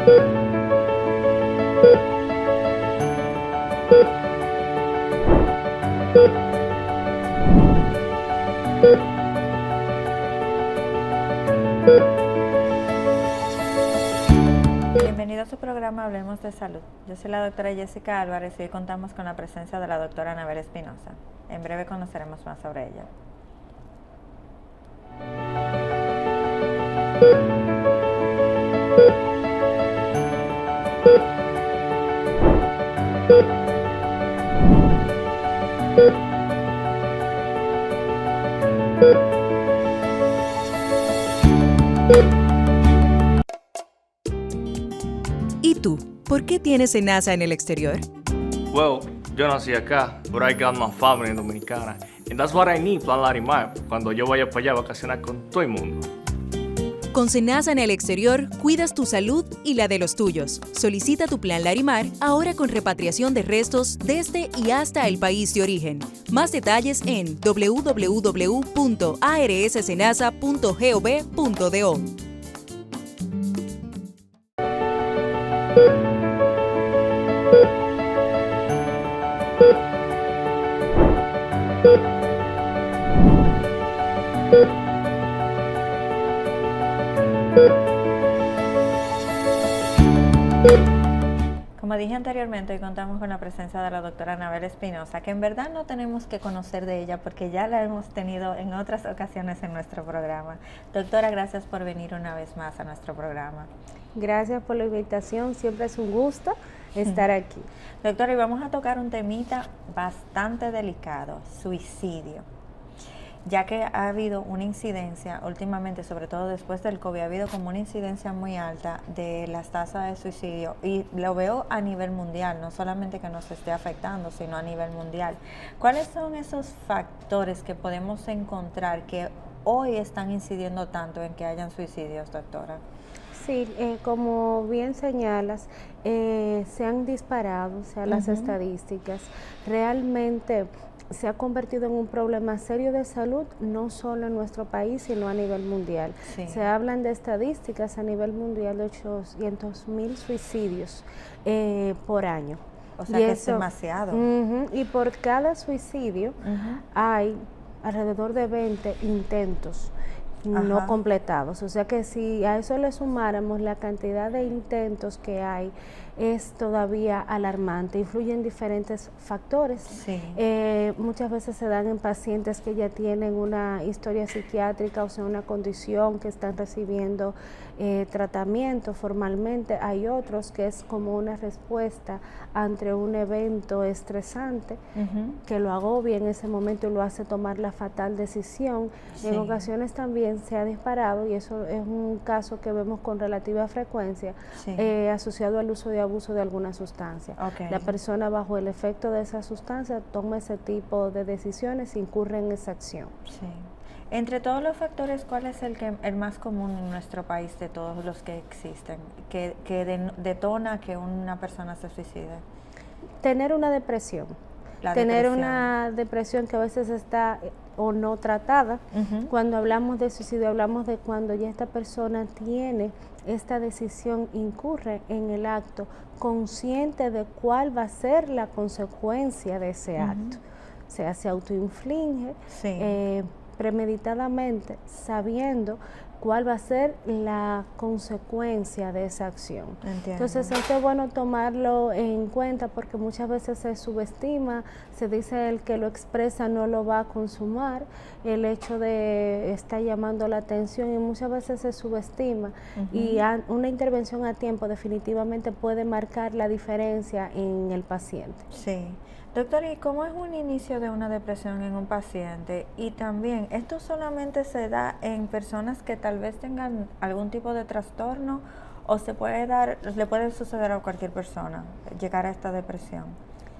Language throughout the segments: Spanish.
Bienvenido a su programa Hablemos de Salud. Yo soy la doctora Jessica Álvarez y hoy contamos con la presencia de la doctora Anabel Espinosa. En breve conoceremos más sobre ella. ¿Y tú? ¿Por qué tienes SENASA en el exterior? Well, yo nací acá, but I got my family dominicana. And that's what I need, Plan Larimar, cuando yo vaya para allá a vacacionar con todo el mundo. Con SENASA en el exterior, cuidas tu salud y la de los tuyos. Solicita tu plan Larimar ahora con repatriación de restos desde y hasta el país de origen. Más detalles en www.arssenasa.gov.do. Como dije anteriormente, hoy contamos con la presencia de la doctora Anabel Espinosa, que en verdad no tenemos que conocer de ella porque ya la hemos tenido en otras ocasiones en nuestro programa. Doctora, gracias por venir una vez más a nuestro programa. Gracias por la invitación, siempre es un gusto estar aquí. Doctora, y vamos a tocar un temita bastante delicado, suicidio. Ya que ha habido una incidencia últimamente, sobre todo después del COVID, ha habido como una incidencia muy alta de las tasas de suicidio y lo veo a nivel mundial, no solamente que nos esté afectando, sino a nivel mundial. ¿Cuáles son esos factores que podemos encontrar que hoy están incidiendo tanto en que hayan suicidios, doctora? Sí, como bien señalas, se han disparado, o sea, las estadísticas. Realmente se ha convertido en un problema serio de salud, no solo en nuestro país, sino a nivel mundial. Sí. Se hablan de estadísticas a nivel mundial de 800,000 suicidios por año. O sea, que es demasiado. Y por cada suicidio hay alrededor de 20 intentos no completados. O sea que si a eso le sumáramos la cantidad de intentos que hay, es todavía alarmante. Influyen diferentes factores. Sí. Muchas veces se dan en pacientes que ya tienen una historia psiquiátrica, o sea, una condición que están recibiendo tratamiento formalmente. Hay otros que es como una respuesta ante un evento estresante que lo agobia en ese momento y lo hace tomar la fatal decisión. Sí. En ocasiones también se ha disparado, y eso es un caso que vemos con relativa frecuencia, asociado al uso de abuso de alguna sustancia. Okay. La persona bajo el efecto de esa sustancia toma ese tipo de decisiones e incurre en esa acción. Sí. Entre todos los factores, ¿cuál es el más común en nuestro país de todos los que existen, que detona que una persona se suicide? Tener una depresión. Tener una depresión que a veces está o no tratada. Cuando hablamos de suicidio, hablamos de cuando ya esta persona tiene esta decisión, incurre en el acto, consciente de cuál va a ser la consecuencia de ese acto. O sea, se autoinflige premeditadamente, sabiendo cuál va a ser la consecuencia de esa acción. Entiendo. Entonces, esto es bueno tomarlo en cuenta porque muchas veces se subestima, se dice el que lo expresa no lo va a consumar, el hecho de estar llamando la atención, y muchas veces se subestima, y una intervención a tiempo definitivamente puede marcar la diferencia en el paciente. Sí. Doctor, ¿y cómo es un inicio de una depresión en un paciente? Y también, ¿esto solamente se da en personas que tal vez tengan algún tipo de trastorno o le puede suceder a cualquier persona llegar a esta depresión?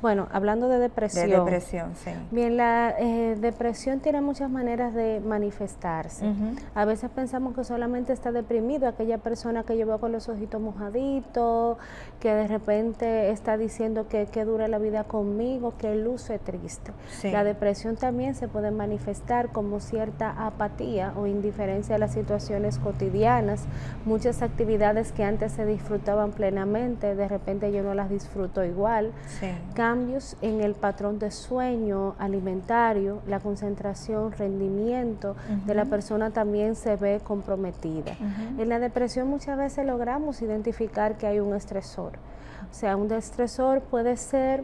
Bueno, hablando de depresión. De depresión, sí. Bien, la depresión tiene muchas maneras de manifestarse. A veces pensamos que solamente está deprimido aquella persona que yo veo con los ojitos mojaditos, que de repente está diciendo que dura la vida conmigo, que luce triste. Sí. La depresión también se puede manifestar como cierta apatía o indiferencia a las situaciones cotidianas. Muchas actividades que antes se disfrutaban plenamente, de repente yo no las disfruto igual. Sí. Cambios en el patrón de sueño, alimentario, la concentración, rendimiento de la persona también se ve comprometida. En la depresión muchas veces logramos identificar que hay un estresor. O sea, un estresor puede ser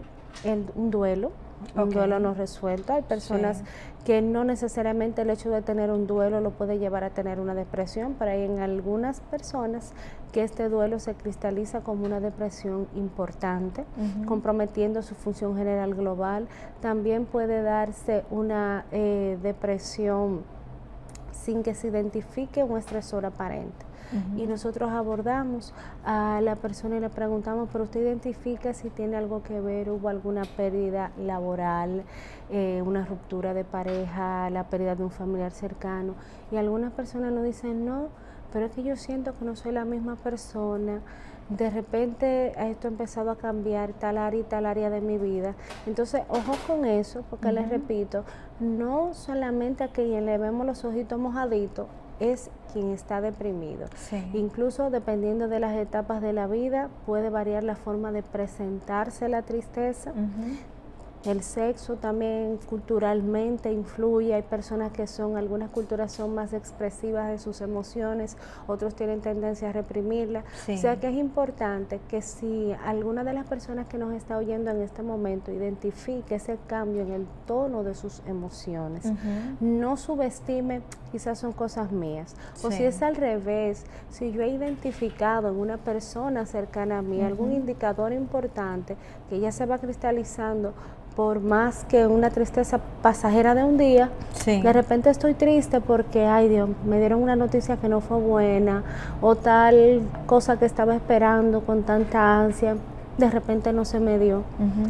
un duelo, un duelo no resuelto. Hay personas que no necesariamente el hecho de tener un duelo lo puede llevar a tener una depresión, pero hay en algunas personas que este duelo se cristaliza como una depresión importante, comprometiendo su función general global. También puede darse una depresión sin que se identifique un estresor aparente. Y nosotros abordamos a la persona y le preguntamos, pero usted identifica si tiene algo que ver, hubo alguna pérdida laboral, una ruptura de pareja, la pérdida de un familiar cercano. Y algunas personas nos dicen, no, pero es que yo siento que no soy la misma persona, de repente esto ha empezado a cambiar tal área y tal área de mi vida. Entonces, ojo con eso, porque les repito, no solamente a quien le vemos los ojitos mojaditos, es quien está deprimido. Sí. Incluso dependiendo de las etapas de la vida, puede variar la forma de presentarse la tristeza. El sexo también culturalmente influye. Hay personas que algunas culturas son más expresivas de sus emociones, otros tienen tendencia a reprimirlas. Sí. O sea que es importante que si alguna de las personas que nos está oyendo en este momento identifique ese cambio en el tono de sus emociones, no subestime, quizás son cosas mías. O si es al revés, si yo he identificado en una persona cercana a mí algún indicador importante que ya se va cristalizando, por más que una tristeza pasajera de un día, de repente estoy triste porque, ay Dios, me dieron una noticia que no fue buena, o tal cosa que estaba esperando con tanta ansia, de repente no se me dio.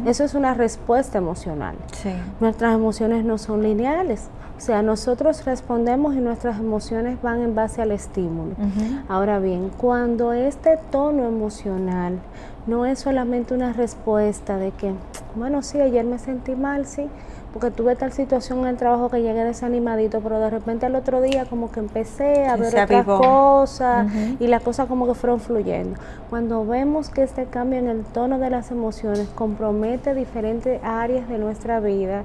Eso es una respuesta emocional. Sí. Nuestras emociones no son lineales. O sea, nosotros respondemos y nuestras emociones van en base al estímulo. Ahora bien, cuando este tono emocional no es solamente una respuesta de que, bueno, sí, ayer me sentí mal, sí, porque tuve tal situación en el trabajo que llegué desanimadito, pero de repente al otro día como que empecé a ver otras cosas y las cosas como que fueron fluyendo. Cuando vemos que este cambio en el tono de las emociones compromete diferentes áreas de nuestra vida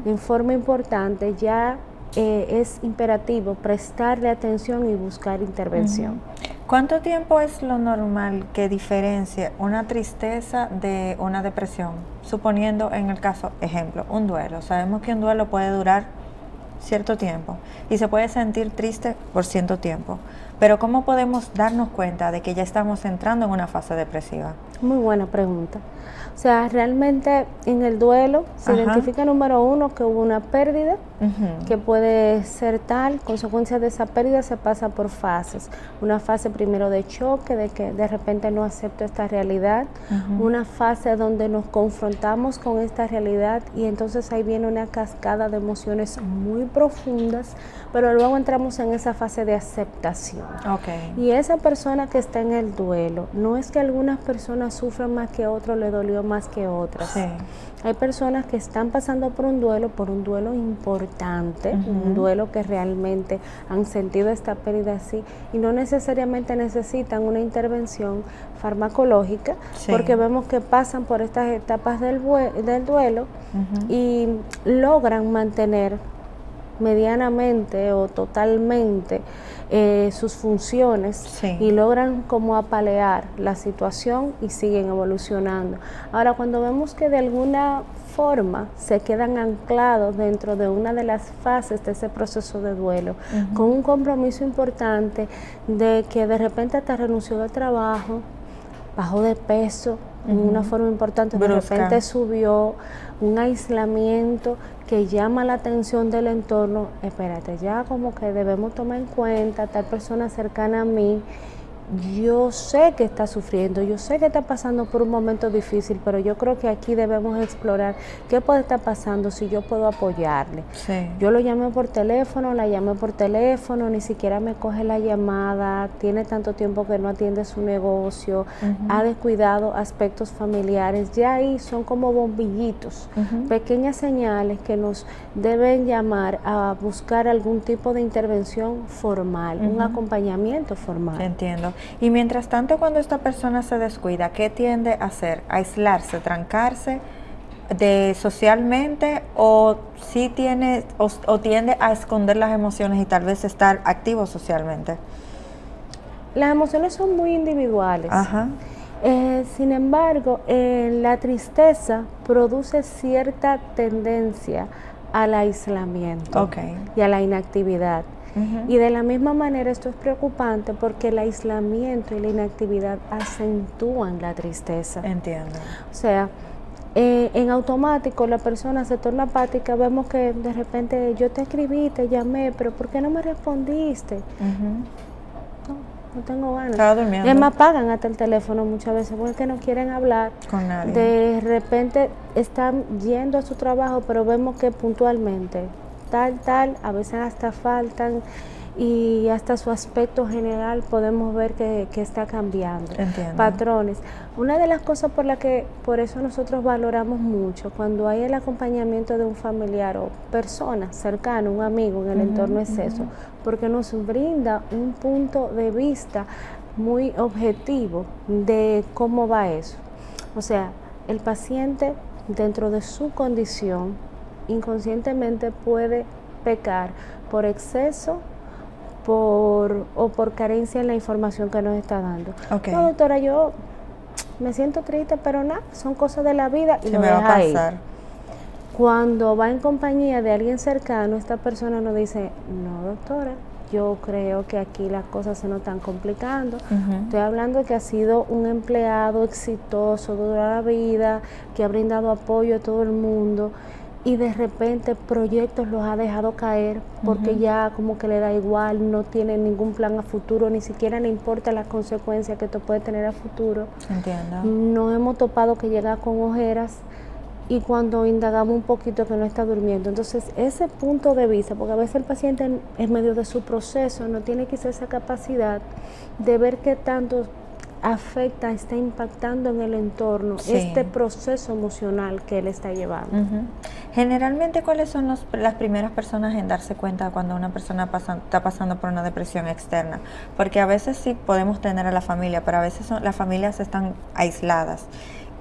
en forma importante, ya es imperativo prestarle atención y buscar intervención. ¿Cuánto tiempo es lo normal que diferencie una tristeza de una depresión? Suponiendo en el caso, ejemplo, un duelo. Sabemos que un duelo puede durar cierto tiempo y se puede sentir triste por cierto tiempo. Pero ¿cómo podemos darnos cuenta de que ya estamos entrando en una fase depresiva? Muy buena pregunta. O sea, realmente en el duelo se identifica, número uno, que hubo una pérdida, que puede ser tal, consecuencia de esa pérdida se pasa por fases. Una fase primero de choque, de que de repente no acepto esta realidad, una fase donde nos confrontamos con esta realidad y entonces ahí viene una cascada de emociones muy profundas, pero luego entramos en esa fase de aceptación. Y esa persona que está en el duelo, no es que algunas personas sufran más que otros, le dolió más que otras. Hay personas que están pasando por un duelo importante, un duelo que realmente han sentido esta pérdida así y no necesariamente necesitan una intervención farmacológica, porque vemos que pasan por estas etapas del duelo y logran mantener medianamente o totalmente sus funciones y logran como apalear la situación y siguen evolucionando. Ahora, cuando vemos que de alguna forma se quedan anclados dentro de una de las fases de ese proceso de duelo, con un compromiso importante de que de repente hasta renunció del trabajo, bajó de peso en una forma importante, de repente subió, un aislamiento que llama la atención del entorno, espérate, ya como que debemos tomar en cuenta tal persona cercana a mí yo sé que está sufriendo, yo sé que está pasando por un momento difícil, pero yo creo que aquí debemos explorar qué puede estar pasando, si yo puedo apoyarle. Sí. Yo lo llamé por teléfono, la llamé por teléfono, ni siquiera me coge la llamada, tiene tanto tiempo que no atiende su negocio, ha descuidado aspectos familiares. Ya ahí son como bombillitos, pequeñas señales que nos deben llamar a buscar algún tipo de intervención formal, un acompañamiento formal. Entiendo. Y mientras tanto, cuando esta persona se descuida, ¿qué tiende a hacer? ¿Aislarse, trancarse socialmente, o sí tiene o tiende a esconder las emociones y tal vez estar activo socialmente? Las emociones son muy individuales. Ajá. Sin embargo, la tristeza produce cierta tendencia al aislamiento y a la inactividad. Y de la misma manera esto es preocupante porque el aislamiento y la inactividad acentúan la tristeza. Entiendo. O sea, en automático la persona se torna apática. Vemos que de repente yo te escribí, te llamé, pero ¿por qué no me respondiste? No tengo ganas. Estaba durmiendo. Es más, apagan hasta el teléfono muchas veces porque no quieren hablar con nadie. De repente están yendo a su trabajo, pero vemos que puntualmente tal, a veces hasta faltan, y hasta su aspecto general podemos ver que está cambiando. Entiendo. Patrones. Una de las cosas por eso nosotros valoramos mucho cuando hay el acompañamiento de un familiar o persona cercana, un amigo en el entorno, es eso, porque nos brinda un punto de vista muy objetivo de cómo va eso. O sea, el paciente, dentro de su condición, inconscientemente puede pecar por exceso o por carencia en la información que nos está dando. No, doctora, yo me siento triste, pero nada, son cosas de la vida y lo deja ahí. Se me va a pasar. Cuando va en compañía de alguien cercano, esta persona nos dice, no, doctora, yo creo que aquí las cosas se nos están complicando. Estoy hablando de que ha sido un empleado exitoso toda la vida, que ha brindado apoyo a todo el mundo, y de repente proyectos los ha dejado caer porque ya como que le da igual, no tiene ningún plan a futuro, ni siquiera le importa las consecuencias que esto puede tener a futuro. Entiendo. Nos hemos topado que llega con ojeras, y cuando indagamos un poquito que no está durmiendo. Entonces, ese punto de vista, porque a veces el paciente en medio de su proceso no tiene quizás esa capacidad de ver qué tanto afecta, está impactando en el entorno, este proceso emocional que él está llevando. Generalmente, ¿cuáles son las primeras personas en darse cuenta cuando una persona está pasando por una depresión externa? Porque a veces sí podemos tener a la familia, pero a veces las familias están aisladas.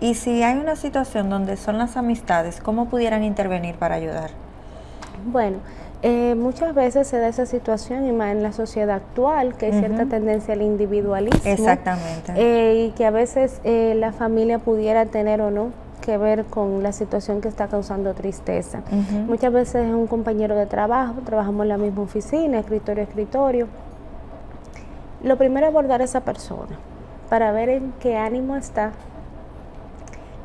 Y si hay una situación donde son las amistades, ¿cómo pudieran intervenir para ayudar? Bueno, muchas veces se da esa situación, y más en la sociedad actual, que hay cierta tendencia al individualismo. Exactamente. Y que a veces la familia pudiera tener o no que ver con la situación que está causando tristeza. Muchas veces es un compañero de trabajo, trabajamos en la misma oficina, escritorio a escritorio. Lo primero es abordar a esa persona para ver en qué ánimo está,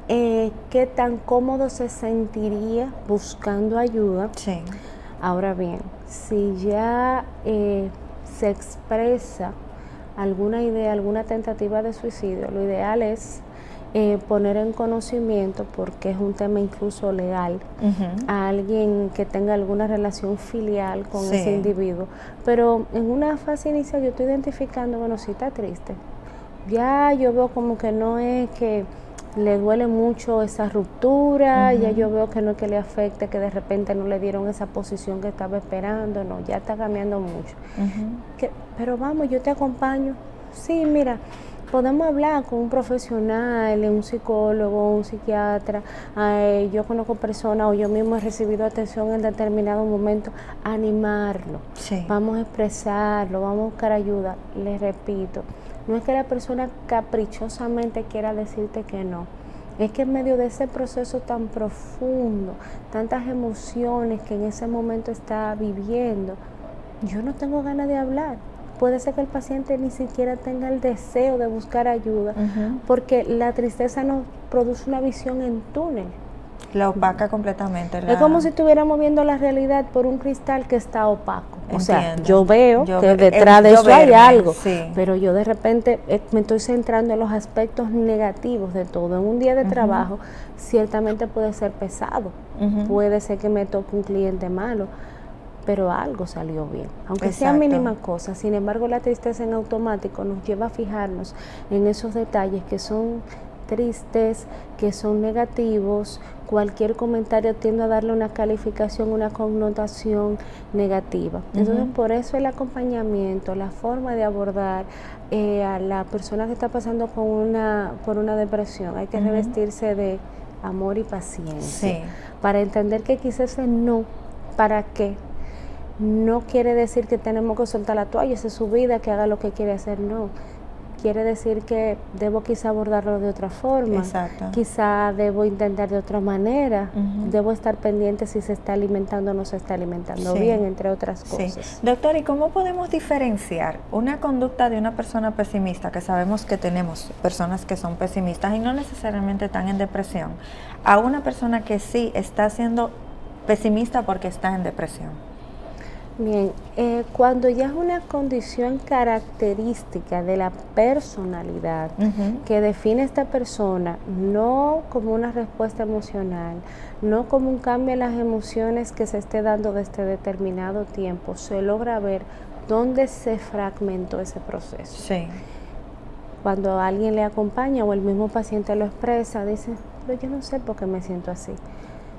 qué tan cómodo se sentiría buscando ayuda. Sí. Ahora bien, si ya se expresa alguna idea, alguna tentativa de suicidio, lo ideal es poner en conocimiento, porque es un tema incluso legal, a alguien que tenga alguna relación filial con ese individuo. Pero en una fase inicial yo estoy identificando, bueno, sí está triste. Ya yo veo como que no es que le duele mucho esa ruptura, ya yo veo que no es que le afecte, que de repente no le dieron esa posición que estaba esperando, no, ya está cambiando mucho. Pero vamos, yo te acompaño. Sí, mira, podemos hablar con un profesional, un psicólogo, un psiquiatra. Yo conozco personas, o yo mismo he recibido atención en determinado momento, animarlo. Vamos a expresarlo, vamos a buscar ayuda. Les repito, no es que la persona caprichosamente quiera decirte que no, es que en medio de ese proceso tan profundo, tantas emociones que en ese momento está viviendo, yo no tengo ganas de hablar. Puede ser que el paciente ni siquiera tenga el deseo de buscar ayuda, porque la tristeza nos produce una visión en túnel. La opaca completamente. Es como si estuviéramos viendo la realidad por un cristal que está opaco. O sea, Entiendo. yo veo Yo que ve- detrás de yo eso hay verme, algo, sí. pero yo de repente me estoy centrando en los aspectos negativos de todo. En un día de trabajo ciertamente puede ser pesado, puede ser que me toque un cliente malo, pero algo salió bien, aunque sea Exacto. mínima cosa. Sin embargo, la tristeza en automático nos lleva a fijarnos en esos detalles que son tristes, que son negativos. Cualquier comentario tiende a darle una calificación, una connotación negativa. Entonces, por eso el acompañamiento, la forma de abordar a la persona que está pasando por una depresión, hay que revestirse de amor y paciencia, Sí. para entender que quizás ese no, ¿para qué? No quiere decir que tenemos que soltar la toalla, esa es su vida, que haga lo que quiere hacer, no. Quiere decir que debo quizá abordarlo de otra forma, Exacto. quizá debo intentar de otra manera, debo estar pendiente si se está alimentando o no se está alimentando Sí. bien, entre otras Sí. cosas. Doctor, ¿y cómo podemos diferenciar una conducta de una persona pesimista, que sabemos que tenemos personas que son pesimistas y no necesariamente están en depresión, a una persona que sí está siendo pesimista porque está en depresión? Bien, cuando ya es una condición característica de la personalidad que define a esta persona, no como una respuesta emocional, no como un cambio en las emociones que se esté dando desde determinado tiempo, se logra ver dónde se fragmentó ese proceso. Sí. Cuando alguien le acompaña o el mismo paciente lo expresa, dice, pero yo no sé por qué me siento así.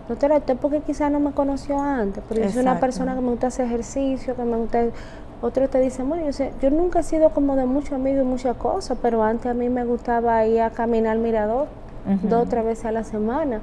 Doctora, usted porque quizás no me conoció antes, pero yo soy una Exacto. persona que me gusta hacer ejercicio, que me gusta... Otro te dice, bueno, yo nunca he sido como de mucho amigo y muchas cosas, pero antes a mí me gustaba ir a caminar al mirador 2 o 3 veces a la semana.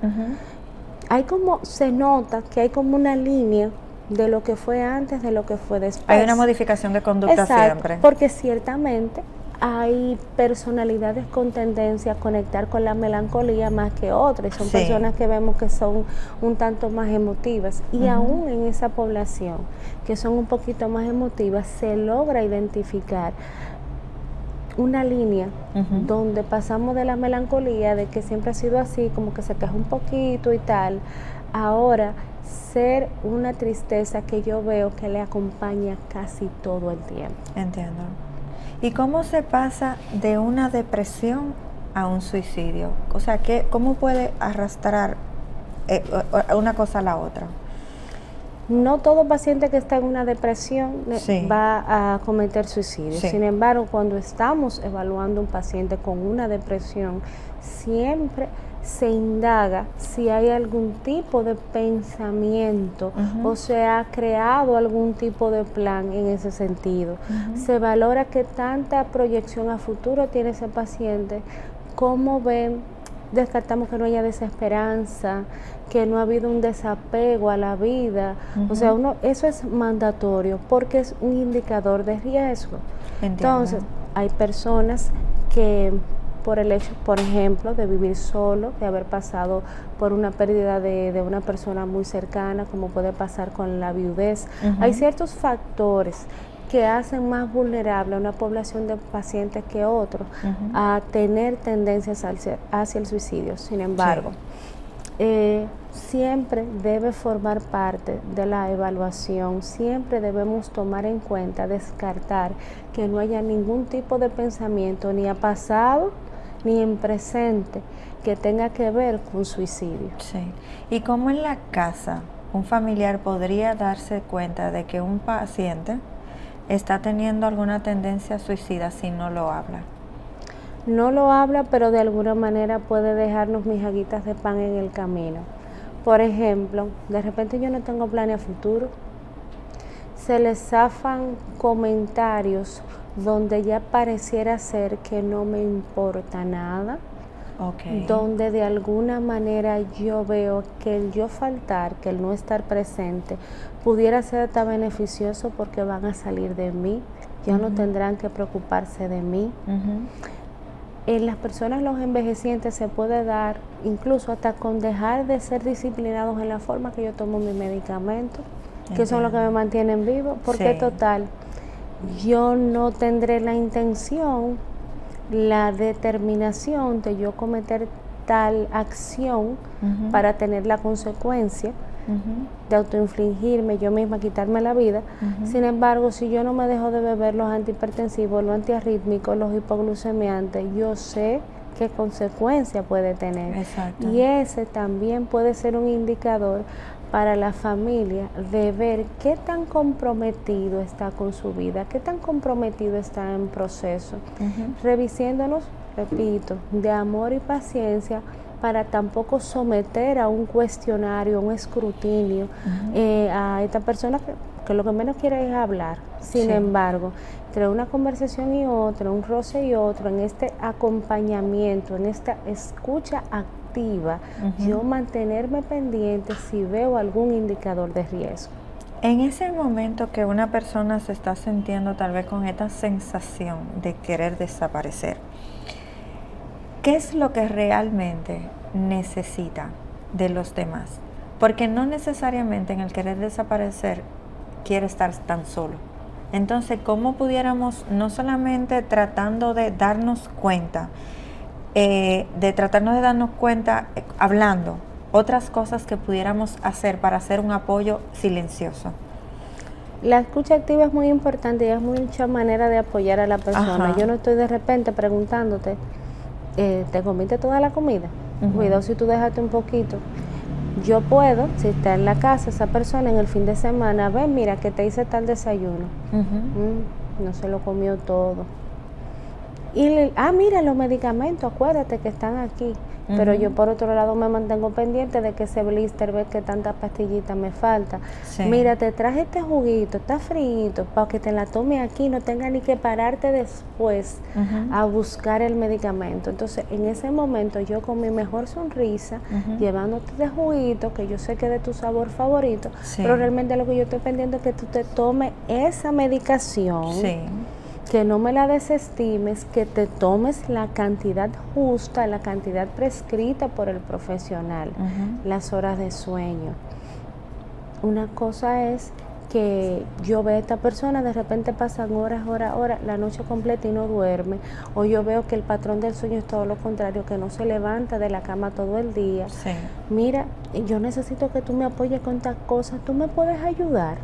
Hay como, se nota que hay como una línea de lo que fue antes, de lo que fue después. Hay una modificación de conducta siempre. Porque ciertamente hay personalidades con tendencia a conectar con la melancolía más que otras. Son personas que vemos que son un tanto más emotivas. Y aún en esa población que son un poquito más emotivas, se logra identificar una línea donde pasamos de la melancolía, de que siempre ha sido así, como que se queja un poquito y tal, ahora ser una tristeza que yo veo que le acompaña casi todo el tiempo. Entiendo. ¿Y cómo se pasa de una depresión a un suicidio? O sea, ¿cómo puede arrastrar una cosa a la otra? No todo paciente que está en una depresión va a cometer suicidio. Sin embargo, cuando estamos evaluando un paciente con una depresión, siempre se indaga si hay algún tipo de pensamiento o se ha creado algún tipo de plan en ese sentido. Se valora qué tanta proyección a futuro tiene ese paciente, cómo ven, descartamos que no haya desesperanza, que no ha habido un desapego a la vida. O sea, eso es mandatorio porque es un indicador de riesgo. Entiendo. Entonces, hay personas que por el hecho, por ejemplo, de vivir solo, de haber pasado por una pérdida de una persona muy cercana, como puede pasar con la viudez. Hay ciertos factores que hacen más vulnerable a una población de pacientes que otros a tener tendencias hacia el suicidio. Sin embargo, siempre debe formar parte de la evaluación, siempre debemos tomar en cuenta, descartar que no haya ningún tipo de pensamiento ni a pasado ni en presente que tenga que ver con suicidio. Sí. ¿Y cómo en la casa un familiar podría darse cuenta de que un paciente está teniendo alguna tendencia suicida si no lo habla? No lo habla, pero de alguna manera puede dejarnos migajitas de pan en el camino. Por ejemplo, de repente yo no tengo planes a futuro. Se les zafan comentarios donde ya pareciera ser que no me importa nada. Donde de alguna manera yo veo que el yo faltar, que el no estar presente, pudiera ser tan beneficioso porque van a salir de mí, ya no tendrán que preocuparse de mí. En las personas, los envejecientes, se puede dar incluso hasta con dejar de ser disciplinados en la forma que yo tomo mi medicamento, que son los que me mantienen vivo, porque total, yo no tendré la intención, la determinación de yo cometer tal acción para tener la consecuencia de autoinfligirme yo misma, quitarme la vida. Sin embargo, si yo no me dejo de beber los antihipertensivos, los antiarrítmicos, los hipoglucemiantes, yo sé qué consecuencia puede tener. Exacto. Y ese también puede ser un indicador para la familia de ver qué tan comprometido está con su vida, qué tan comprometido está en proceso, revisándonos, repito, de amor y paciencia, para tampoco someter a un cuestionario, un escrutinio a esta persona que lo que menos quiere es hablar. Sin embargo, entre una conversación y otra, un roce y otro, en este acompañamiento, en esta escucha activa, yo mantenerme pendiente si veo algún indicador de riesgo. En ese momento que una persona se está sintiendo tal vez con esta sensación de querer desaparecer, ¿qué es lo que realmente necesita de los demás? Porque no necesariamente en el querer desaparecer quiere estar tan solo. Entonces, ¿cómo pudiéramos, no solamente tratando de darnos cuenta, hablando, otras cosas que pudiéramos hacer para hacer un apoyo silencioso? La escucha activa es muy importante y es mucha manera de apoyar a la persona. Yo no estoy de repente preguntándote, ¿te comiste toda la comida? Cuidado si tú dejaste un poquito. Yo puedo, si está en la casa esa persona en el fin de semana, ven, mira que te hice tal desayuno. No se lo comió todo. Y mira los medicamentos, acuérdate que están aquí. Pero yo por otro lado me mantengo pendiente de que ese blister, ve que tantas pastillitas me falta. Mira, te traje este juguito, está frito, para que te la tome aquí, no tenga ni que pararte después a buscar el medicamento. Entonces, en ese momento yo con mi mejor sonrisa, llevándote de juguito, que yo sé que es de tu sabor favorito, pero realmente lo que yo estoy pendiente es que tú te tomes esa medicación. Que no me la desestimes, que te tomes la cantidad justa, la cantidad prescrita por el profesional, las horas de sueño. Una cosa es que yo veo a esta persona, de repente pasan horas, la noche completa y no duerme, o yo veo que el patrón del sueño es todo lo contrario, que no se levanta de la cama todo el día. Mira, yo necesito que tú me apoyes con estas cosas, tú me puedes ayudar.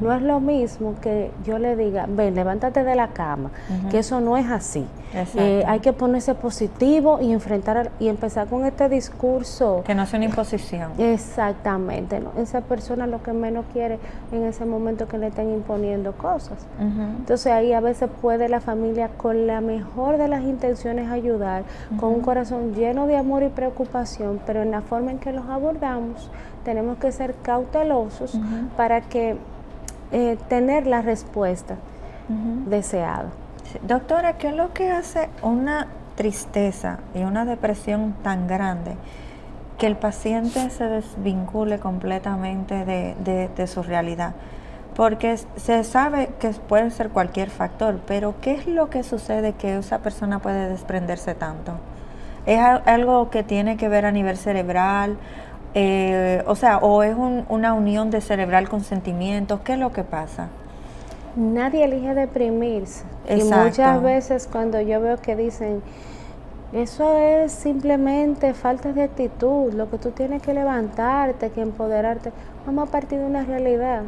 No es lo mismo que yo le diga, ven, levántate de la cama, que eso no es así. Hay que ponerse positivo y enfrentar y empezar con este discurso. Que no sea una imposición. Exactamente, ¿no? Esa persona lo que menos quiere en ese momento que le estén imponiendo cosas. Entonces ahí a veces puede la familia con la mejor de las intenciones ayudar, con un corazón lleno de amor y preocupación, pero en la forma en que los abordamos tenemos que ser cautelosos para que tener la respuesta deseada. Doctora, ¿qué es lo que hace una tristeza y una depresión tan grande que el paciente se desvincule completamente de su realidad? Porque se sabe que puede ser cualquier factor, pero ¿qué es lo que sucede que esa persona puede desprenderse tanto? ¿Es algo que tiene que ver a nivel cerebral? ¿O es una unión de cerebral con sentimientos? ¿Qué es lo que pasa? Nadie elige deprimirse. Exacto. Y muchas veces cuando yo veo que dicen, eso es simplemente falta de actitud, lo que tú tienes que levantarte, que empoderarte, vamos a partir de una realidad.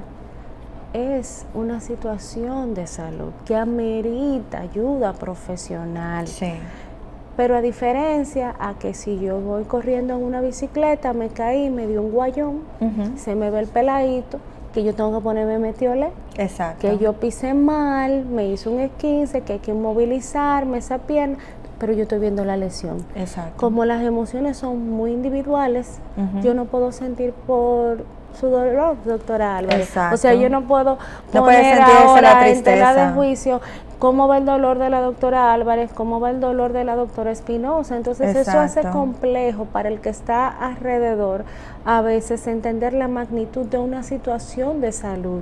Es una situación de salud que amerita ayuda profesional. Pero a diferencia a que si yo voy corriendo en una bicicleta, me caí, me dio un guayón, se me ve el peladito, que yo tengo que ponerme metiolé, que yo pisé mal, me hizo un esguince, que hay que inmovilizarme esa pierna, pero yo estoy viendo la lesión. Como las emociones son muy individuales, yo no puedo sentir por su dolor, doctora Álvarez. O sea, yo no puedo poner ahora en tela de juicio cómo va el dolor de la doctora Álvarez, cómo va el dolor de la doctora Espinosa. Entonces eso hace complejo para el que está alrededor a veces entender la magnitud de una situación de salud,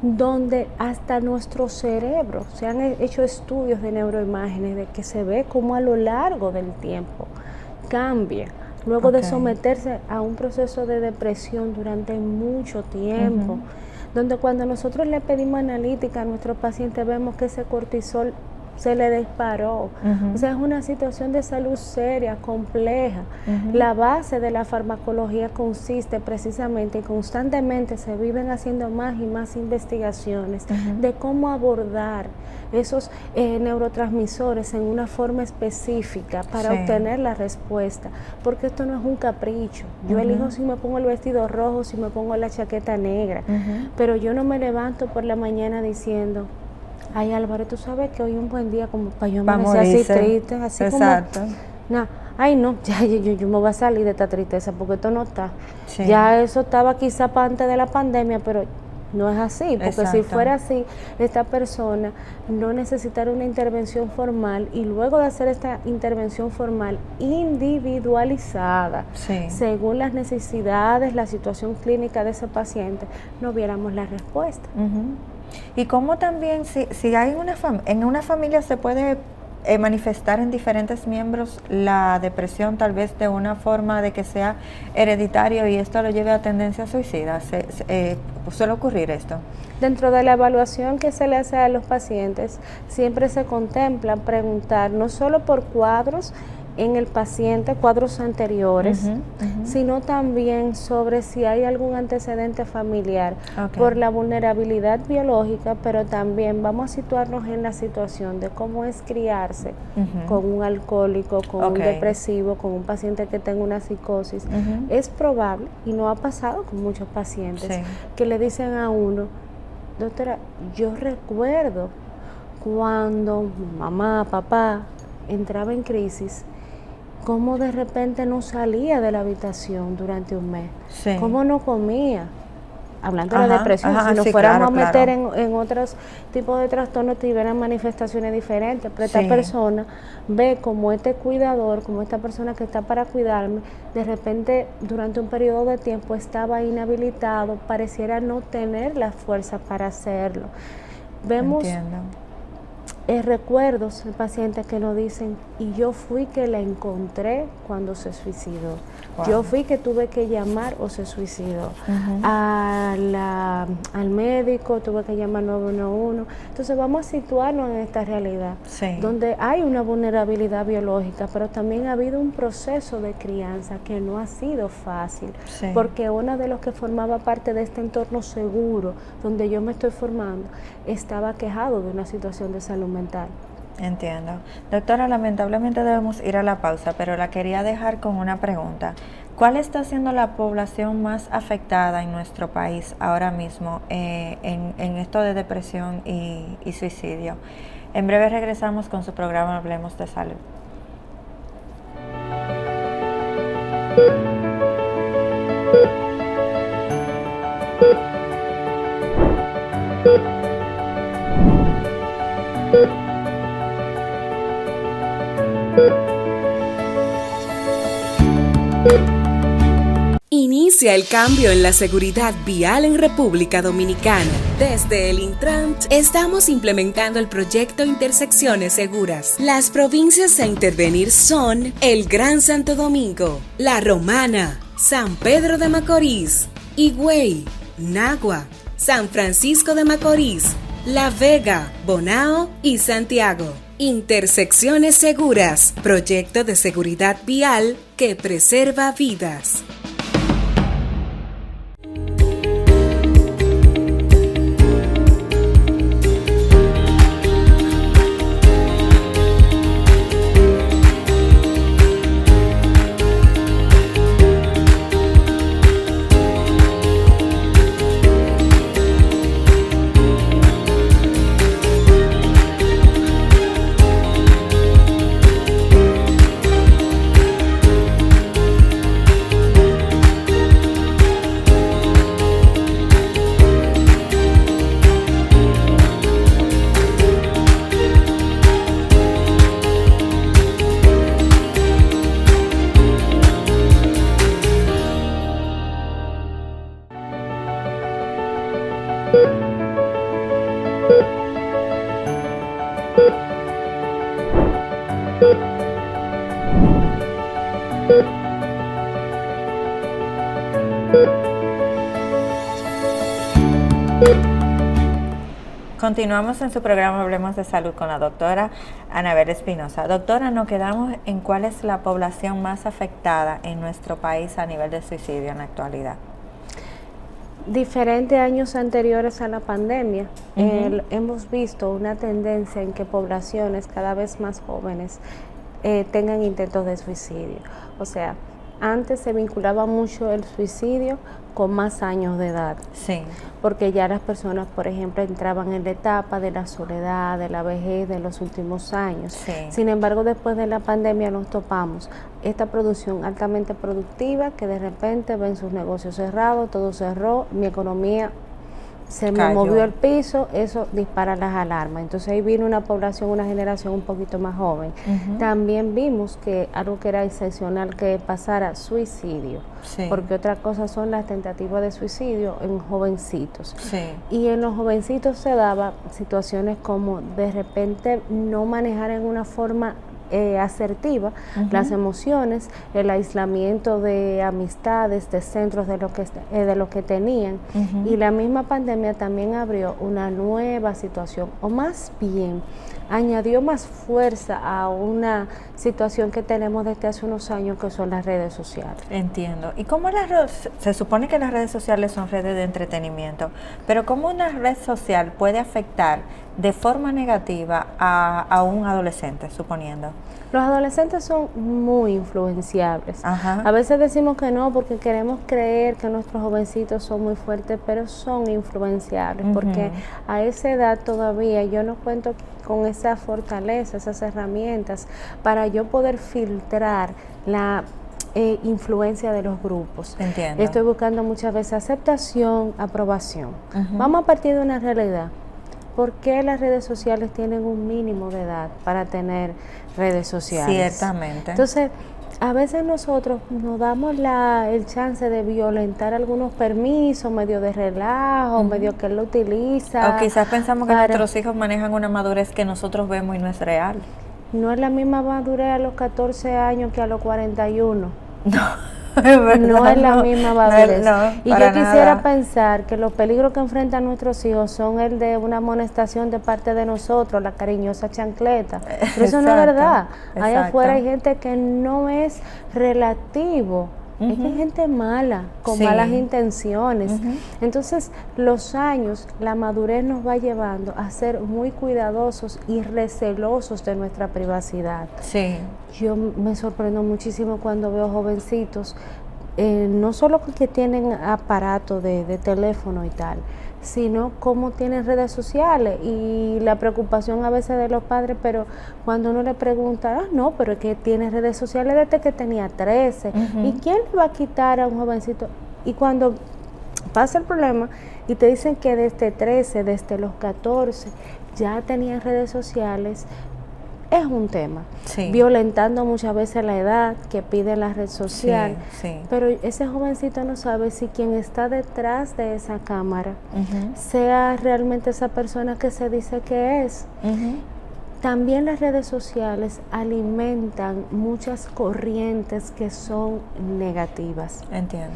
donde hasta nuestro cerebro, se han hecho estudios de neuroimágenes de que se ve cómo a lo largo del tiempo cambia. Luego de someterse a un proceso de depresión durante mucho tiempo, donde cuando nosotros le pedimos analítica a nuestros pacientes vemos que ese cortisol se le disparó. O sea, es una situación de salud seria, compleja. La base de la farmacología consiste precisamente y constantemente se viven haciendo más y más investigaciones de cómo abordar esos neurotransmisores en una forma específica para obtener la respuesta, porque esto no es un capricho. Yo elijo si me pongo el vestido rojo, si me pongo la chaqueta negra, pero yo no me levanto por la mañana diciendo, ay Álvaro, tú sabes que hoy es un buen día como para yo amanecer así triste, así exacto. como, nah, ay no, ya yo me voy a salir de esta tristeza porque esto no está. Sí. Ya eso estaba quizá para antes de la pandemia, pero no es así, porque si fuera así, esta persona no necesitaría una intervención formal y luego de hacer esta intervención formal individualizada, según las necesidades, la situación clínica de ese paciente, no viéramos la respuesta. Y cómo también, si hay en una familia se puede manifestar en diferentes miembros la depresión, tal vez de una forma de que sea hereditario y esto lo lleve a tendencias suicidas. ¿Suele ocurrir esto? Dentro de la evaluación que se le hace a los pacientes, siempre se contempla preguntar no solo por cuadros en el paciente, cuadros anteriores, sino también sobre si hay algún antecedente familiar por la vulnerabilidad biológica, pero también vamos a situarnos en la situación de cómo es criarse con un alcohólico, con un depresivo, con un paciente que tenga una psicosis. Es probable, y no ha pasado con muchos pacientes, que le dicen a uno, doctora, yo recuerdo cuando mamá, papá entraba en crisis, cómo de repente no salía de la habitación durante un mes, cómo no comía, hablando de la depresión, si nos fuéramos a meter en otros tipos de trastornos, tuvieran manifestaciones diferentes, pero esta persona ve como este cuidador, como esta persona que está para cuidarme, de repente durante un periodo de tiempo estaba inhabilitado, pareciera no tener la fuerza para hacerlo. Vemos recuerdos de pacientes que nos dicen, y yo fui que la encontré cuando se suicidó. Yo fui que tuve que llamar o se suicidó. Al médico tuve que llamar 911. Entonces vamos a situarnos en esta realidad, donde hay una vulnerabilidad biológica, pero también ha habido un proceso de crianza que no ha sido fácil, porque uno de los que formaba parte de este entorno seguro, donde yo me estoy formando, estaba quejado de una situación de salud mental. Entiendo. Doctora, lamentablemente debemos ir a la pausa, pero la quería dejar con una pregunta. ¿Cuál está siendo la población más afectada en nuestro país ahora mismo en esto de depresión y suicidio? En breve regresamos con su programa Hablemos de Salud. Inicia el cambio en la seguridad vial en República Dominicana. Desde el Intrant estamos implementando el proyecto Intersecciones Seguras. Las provincias a intervenir son el Gran Santo Domingo, La Romana, San Pedro de Macorís, Higüey, Nagua, San Francisco de Macorís, La Vega, Bonao y Santiago. Intersecciones Seguras, proyecto de seguridad vial que preserva vidas. Continuamos en su programa Hablemos de Salud con la doctora Anabel Espinosa. Doctora, nos quedamos en cuál es la población más afectada en nuestro país a nivel de suicidio en la actualidad. Diferentes años anteriores a la pandemia, hemos visto una tendencia en que poblaciones cada vez más jóvenes tengan intentos de suicidio. O sea, antes se vinculaba mucho el suicidio con más años de edad. Sí. Porque ya las personas, por ejemplo, entraban en la etapa de la soledad, de la vejez de los últimos años. Sí. Sin embargo, después de la pandemia nos topamos esta producción altamente productiva que de repente ven sus negocios cerrados, todo cerró, mi economía se me movió el piso, eso dispara las alarmas. Entonces ahí vino una población, una generación un poquito más joven. También vimos que algo que era excepcional que pasara suicidio, porque otra cosa son las tentativas de suicidio en jovencitos. Y en los jovencitos se daba situaciones como de repente no manejar en una forma asertiva las emociones, el aislamiento de amistades, de centros de lo que tenían, y la misma pandemia también abrió una nueva situación, o más bien añadió más fuerza a una situación que tenemos desde hace unos años, que son las redes sociales. Entiendo. ¿Y cómo se supone que las redes sociales son redes de entretenimiento, pero cómo una red social puede afectar de forma negativa a un adolescente, suponiendo? Los adolescentes son muy influenciables. A veces decimos que no porque queremos creer que nuestros jovencitos son muy fuertes, pero son influenciables, porque a esa edad todavía yo no cuento con esa fortaleza, esas herramientas para yo poder filtrar la influencia de los grupos. Entiendo. Estoy buscando muchas veces aceptación, aprobación. Vamos a partir de una realidad. ¿Por qué las redes sociales tienen un mínimo de edad para tener redes sociales? Ciertamente. Entonces, a veces nosotros nos damos el chance de violentar algunos permisos, medio de relajo, medio que él lo utiliza. O quizás pensamos que nuestros hijos manejan una madurez que nosotros vemos y no es real. No es la misma madurez a los 14 años que a los 41. No es la misma madurez. Y yo quisiera pensar que los peligros que enfrentan nuestros hijos son el de una amonestación de parte de nosotros, la cariñosa chancleta. Pero eso no es verdad. Allá afuera hay gente que no es relativo. Es que hay gente mala, con malas intenciones. Entonces, los años, la madurez nos va llevando a ser muy cuidadosos y recelosos de nuestra privacidad. Yo me sorprendo muchísimo cuando veo jovencitos, no solo que tienen aparato de teléfono y tal, sino cómo tienen redes sociales, y la preocupación a veces de los padres, pero cuando uno le pregunta, no, pero es que tiene redes sociales desde que tenía 13, ¿y quién le va a quitar a un jovencito? Y cuando pasa el problema y te dicen que desde 13, desde los 14, ya tenían redes sociales, es un tema, violentando muchas veces la edad que pide la red social, pero ese jovencito no sabe si quien está detrás de esa cámara sea realmente esa persona que se dice que es. También las redes sociales alimentan muchas corrientes que son negativas. Entiendo.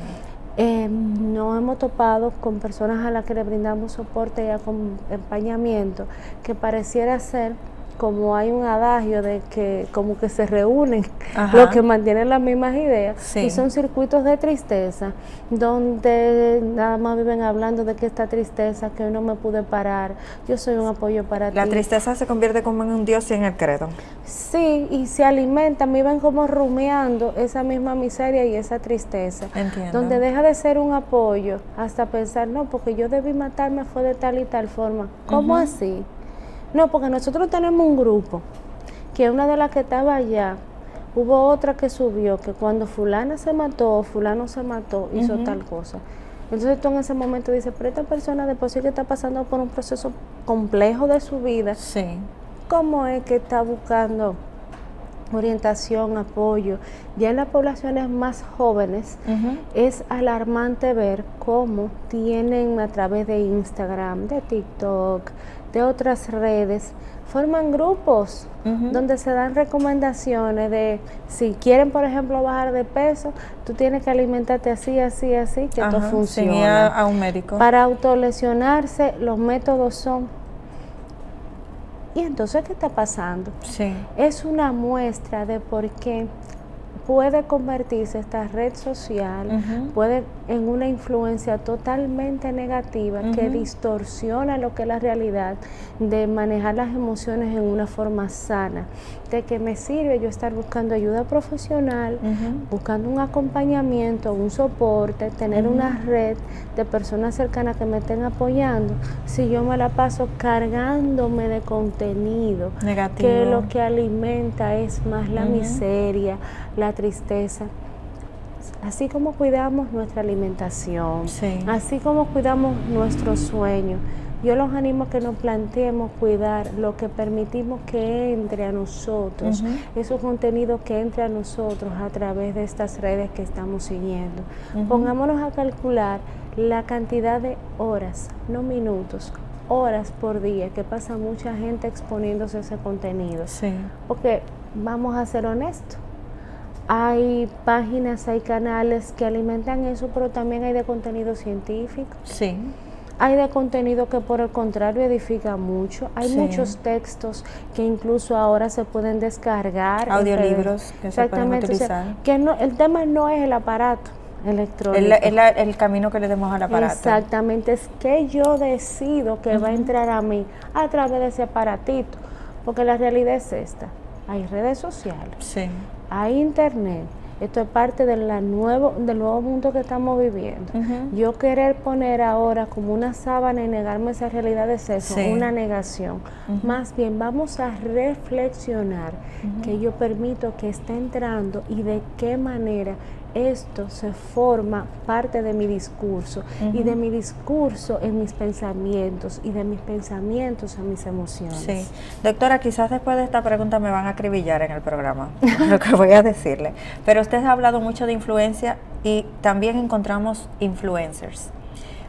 Nos hemos topado con personas a las que le brindamos soporte y acompañamiento que pareciera ser, como hay un adagio de que como que se reúnen los que mantienen las mismas ideas, y son circuitos de tristeza donde nada más viven hablando de que esta tristeza, que hoy no me pude parar, yo soy un apoyo para ti. La tristeza se convierte como en un dios y en el credo. Sí, y se alimentan, viven como rumiando esa misma miseria y esa tristeza. Entiendo. Donde deja de ser un apoyo hasta pensar, no, porque yo debí matarme fue de tal y tal forma. ¿Cómo así? No, porque nosotros tenemos un grupo, que una de las que estaba allá, hubo otra que subió, que cuando fulana se mató, fulano se mató, hizo tal cosa. Entonces tú en ese momento dices, pero esta persona después sí que está pasando por un proceso complejo de su vida. ¿Cómo es que está buscando orientación, apoyo? Ya en las poblaciones más jóvenes es alarmante ver cómo tienen a través de Instagram, de TikTok, de otras redes, forman grupos donde se dan recomendaciones de si quieren, por ejemplo, bajar de peso, tú tienes que alimentarte así, así, así, que esto funciona. Sin ir a un médico. Para autolesionarse, los métodos son ¿Y entonces qué está pasando? Sí. Es una muestra de por qué puede convertirse esta red social, puede en una influencia totalmente negativa que distorsiona lo que es la realidad de manejar las emociones en una forma sana. De que me sirve yo estar buscando ayuda profesional, buscando un acompañamiento, un soporte, tener una red de personas cercanas que me estén apoyando, si yo me la paso cargándome de contenido negativo, que lo que alimenta es más la miseria, la tristeza. Así como cuidamos nuestra alimentación, así como cuidamos nuestro sueño, yo los animo a que nos planteemos cuidar lo que permitimos que entre a nosotros, esos contenidos que entre a nosotros a través de estas redes que estamos siguiendo. Pongámonos a calcular la cantidad de horas, no minutos, horas por día que pasa mucha gente exponiéndose a ese contenido. Porque vamos a ser honestos, hay páginas, hay canales que alimentan eso, pero también hay de contenido científico. Hay de contenido que por el contrario edifica mucho. Hay muchos textos que incluso ahora se pueden descargar. Audiolibros que se pueden utilizar. O sea, que no, el tema no es el aparato electrónico. El camino que le demos al aparato. Exactamente, es que yo decido que va a entrar a mí a través de ese aparatito. Porque la realidad es esta. Hay redes sociales, hay internet. Esto es parte del nuevo mundo que estamos viviendo. Yo querer poner ahora como una sábana y negarme esa realidad es eso, una negación. Más bien vamos a reflexionar que yo permito que esté entrando y de qué manera esto se forma parte de mi discurso y de mi discurso en mis pensamientos y de mis pensamientos en mis emociones. Doctora, quizás después de esta pregunta me van a acribillar en el programa, lo que voy a decirle, pero usted ha hablado mucho de influencia y también encontramos influencers.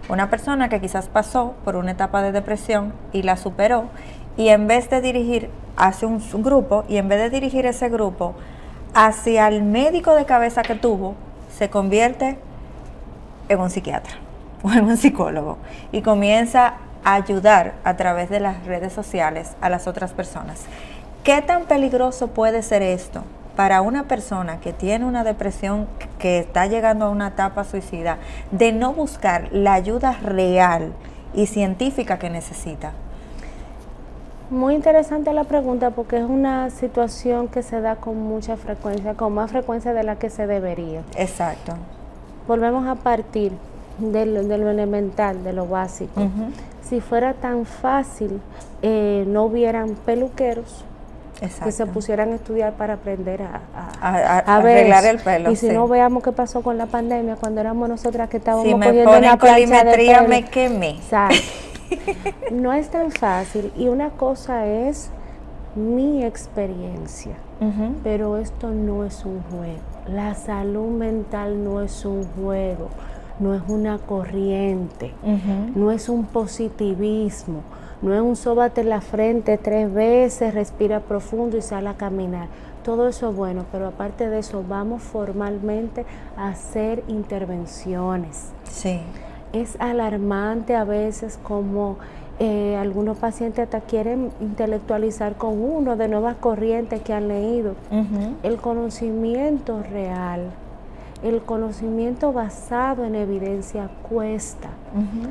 Una persona que quizás pasó por una etapa de depresión y la superó, y en vez de dirigir hacia un grupo, y en vez de dirigir ese grupo hacia el médico de cabeza que tuvo, se convierte en un psiquiatra o en un psicólogo y comienza a ayudar a través de las redes sociales a las otras personas. ¿Qué tan peligroso puede ser esto para una persona que tiene una depresión, que está llegando a una etapa suicida, de no buscar la ayuda real y científica que necesita? Muy interesante la pregunta porque es una situación que se da con mucha frecuencia, con más frecuencia de la que se debería. Exacto. Volvemos a partir de lo elemental, de lo básico. Si fuera tan fácil, no hubieran peluqueros que se pusieran a estudiar para aprender a arreglar el pelo. Y si no, veamos qué pasó con la pandemia, cuando éramos nosotras que estábamos cogiendo una plancha de pelo. Me quemé. Exacto. No es tan fácil, y una cosa es mi experiencia, pero esto no es un juego. La salud mental no es un juego, no es una corriente, no es un positivismo, no es un sóbate en la frente 3 veces, respira profundo y sale a caminar. Todo eso es bueno, pero aparte de eso vamos formalmente a hacer intervenciones. Es alarmante a veces como algunos pacientes hasta quieren intelectualizar con uno de nuevas corrientes que han leído. El conocimiento real, el conocimiento basado en evidencia cuesta.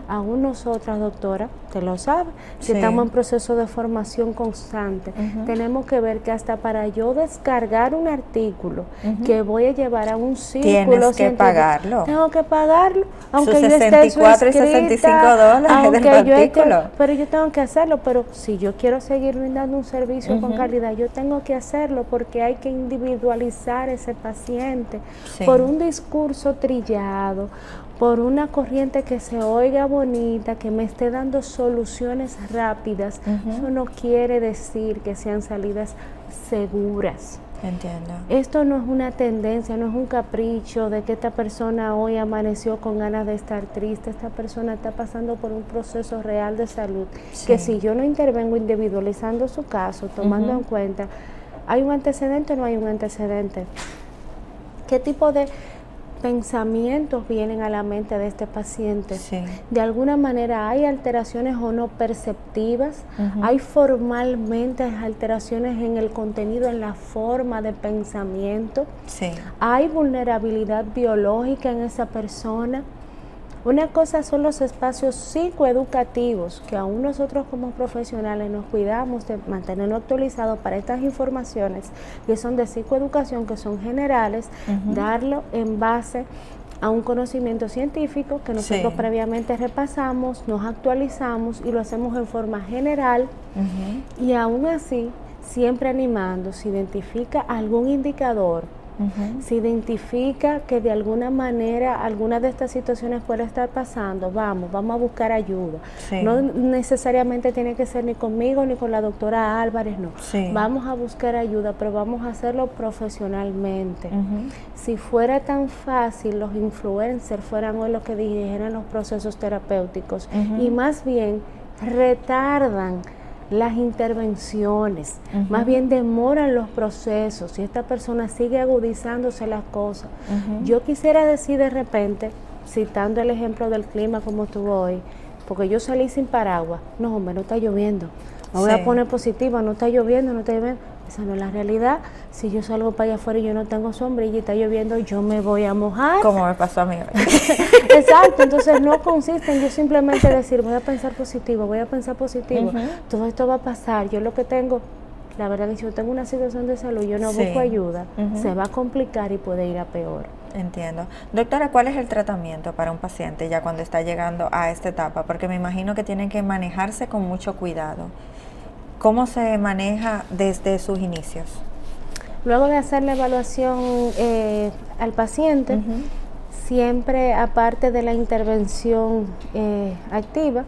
Aún nosotras, doctora, usted lo sabe, si estamos en proceso de formación constante, tenemos que ver que hasta para yo descargar un artículo que voy a llevar a un círculo tienes que pagarlo. Tengo que pagarlo, aunque sus yo 64 y 65 dólares del artículo. Pero yo tengo que hacerlo, pero si yo quiero seguir brindando un servicio con calidad, yo tengo que hacerlo porque hay que individualizar ese paciente por un discurso trillado, por una corriente que se oiga bonita, que me esté dando soluciones rápidas. Eso no quiere decir que sean salidas seguras. Entiendo. Esto no es una tendencia, no es un capricho de que esta persona hoy amaneció con ganas de estar triste. Esta persona está pasando por un proceso real de salud, que si yo no intervengo individualizando su caso, tomando en cuenta, ¿hay un antecedente o no hay un antecedente? ¿Qué tipo de pensamientos vienen a la mente de este paciente. Sí. De alguna manera hay alteraciones o no perceptivas, hay formalmente alteraciones en el contenido, en la forma de pensamiento, Sí. hay vulnerabilidad biológica en esa persona. Una cosa son los espacios psicoeducativos, que aún nosotros como profesionales nos cuidamos de mantenernos actualizados para estas informaciones que son de psicoeducación, que son generales, darlo en base a un conocimiento científico que nosotros previamente repasamos, nos actualizamos y lo hacemos en forma general, y aún así, siempre animando, se identifica algún indicador, se identifica que de alguna manera alguna de estas situaciones puede estar pasando, vamos a buscar ayuda. Sí. No necesariamente tiene que ser ni conmigo ni con la doctora Álvarez, no. Sí. Vamos a buscar ayuda, pero vamos a hacerlo profesionalmente. Si fuera tan fácil, los influencers fueran hoy los que dirigieran los procesos terapéuticos y más bien retardan las intervenciones, más bien demoran los procesos y esta persona sigue agudizándose las cosas. Yo quisiera decir de repente, citando el ejemplo del clima como estuvo hoy, porque yo salí sin paraguas, no hombre, no está lloviendo, me voy a poner positiva, no está lloviendo, esa no es la realidad. Si yo salgo para allá afuera y yo no tengo sombrilla y está lloviendo, yo me voy a mojar. Como me pasó a mí. Exacto, entonces no consiste en yo simplemente decir, voy a pensar positivo, todo esto va a pasar. Yo lo que tengo, la verdad es que si yo tengo una situación de salud, yo no busco ayuda, se va a complicar y puede ir a peor. Entiendo. Doctora, ¿cuál es el tratamiento para un paciente ya cuando está llegando a esta etapa? Porque me imagino que tienen que manejarse con mucho cuidado. ¿Cómo se maneja desde sus inicios? Luego de hacer la evaluación al paciente, siempre aparte de la intervención activa,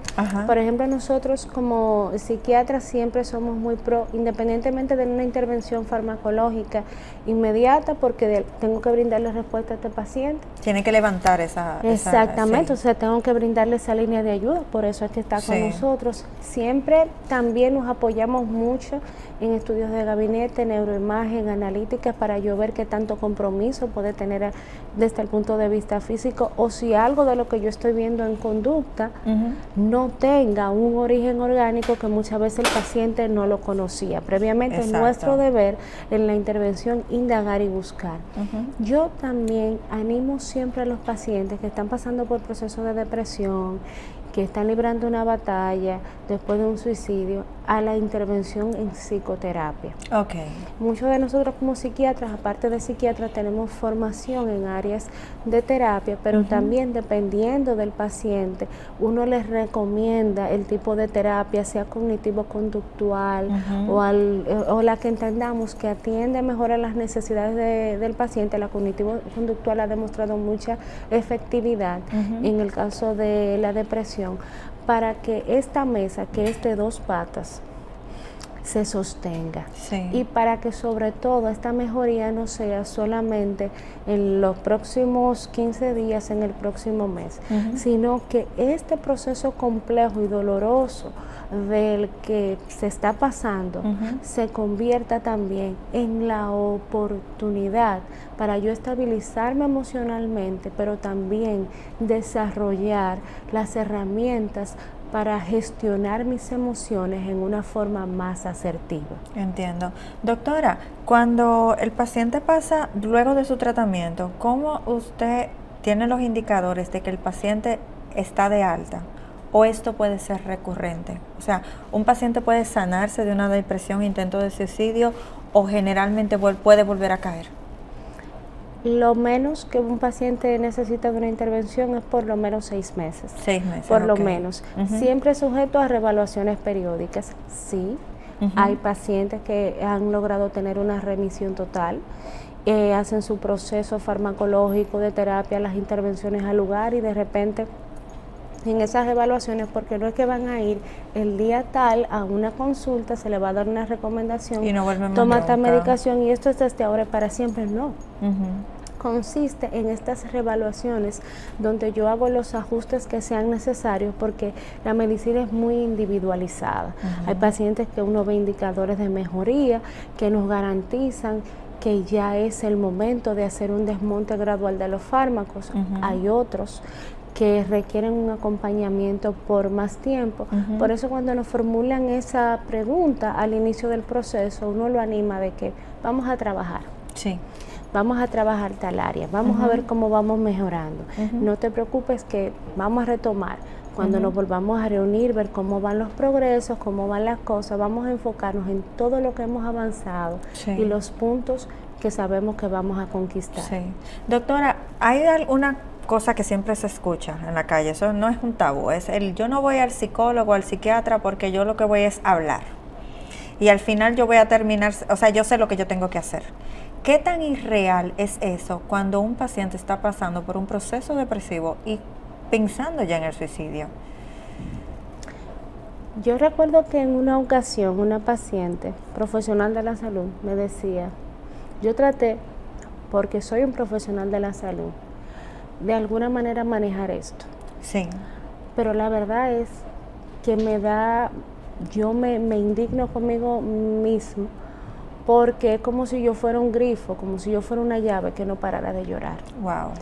por ejemplo nosotros como psiquiatras siempre somos muy pro, independientemente de una intervención farmacológica inmediata, porque tengo que brindarle respuesta a este paciente. Tiene que levantar esa... Exactamente, sí. O sea, tengo que brindarle esa línea de ayuda, por eso es que está con nosotros. Siempre también nos apoyamos mucho en estudios de gabinete, neuroimagen, analíticas, para yo ver qué tanto compromiso puede tener desde el punto de vista físico, o si algo de lo que yo estoy viendo en conducta no tenga un origen orgánico que muchas veces el paciente no lo conocía. Previamente es nuestro deber en la intervención indagar y buscar. Yo también animo siempre a los pacientes que están pasando por procesos de depresión, que están librando una batalla después de un suicidio, a la intervención en psicoterapia. Muchos de nosotros como psiquiatras, aparte de psiquiatras, tenemos formación en áreas de terapia, pero también dependiendo del paciente, uno les recomienda el tipo de terapia, sea cognitivo-conductual o la que entendamos que atiende mejor a las necesidades del paciente. La cognitivo-conductual ha demostrado mucha efectividad en el caso de la depresión, para que esta mesa, que es de dos patas, se sostenga y para que sobre todo esta mejoría no sea solamente en los próximos 15 días, en el próximo mes, sino que este proceso complejo y doloroso del que se está pasando se convierta también en la oportunidad para yo estabilizarme emocionalmente, pero también desarrollar las herramientas para gestionar mis emociones en una forma más asertiva. Entiendo. Doctora, cuando el paciente pasa luego de su tratamiento, ¿cómo usted tiene los indicadores de que el paciente está de alta? ¿O esto puede ser recurrente? O sea, ¿un paciente puede sanarse de una depresión, intento de suicidio, o generalmente puede volver a caer? Lo menos que un paciente necesita de una intervención es por lo menos 6 meses. 6 meses. Por lo menos. Siempre sujeto a reevaluaciones periódicas. Sí, hay pacientes que han logrado tener una remisión total. Hacen su proceso farmacológico de terapia, las intervenciones al lugar, y de repente en esas evaluaciones, porque no es que van a ir el día tal a una consulta, se le va a dar una recomendación, y no vuelven más toma esta nunca. medicación y esto es desde ahora y para siempre, no. Consiste en estas reevaluaciones donde yo hago los ajustes que sean necesarios, porque la medicina es muy individualizada. Hay pacientes que uno ve indicadores de mejoría que nos garantizan que ya es el momento de hacer un desmonte gradual de los fármacos. Hay otros que requieren un acompañamiento por más tiempo. Por eso cuando nos formulan esa pregunta al inicio del proceso, uno lo anima de que vamos a trabajar. Sí. Vamos a trabajar tal área, vamos a ver cómo vamos mejorando. No te preocupes que vamos a retomar. Cuando nos volvamos a reunir, ver cómo van los progresos, cómo van las cosas, vamos a enfocarnos en todo lo que hemos avanzado y los puntos que sabemos que vamos a conquistar. Sí. Doctora, ¿hay alguna cosa que siempre se escucha en la calle? Eso no es un tabú, es el yo no voy al psicólogo, al psiquiatra, porque yo lo que voy es hablar. Y al final yo voy a terminar, o sea, yo sé lo que yo tengo que hacer. ¿Qué tan irreal es eso cuando un paciente está pasando por un proceso depresivo y pensando ya en el suicidio? Yo recuerdo que en una ocasión una paciente profesional de la salud me decía, yo traté, porque soy un profesional de la salud, de alguna manera manejar esto. Sí. Pero la verdad es que yo me indigno conmigo mismo, porque es como si yo fuera un grifo, como si yo fuera una llave que no parara de llorar. Wow.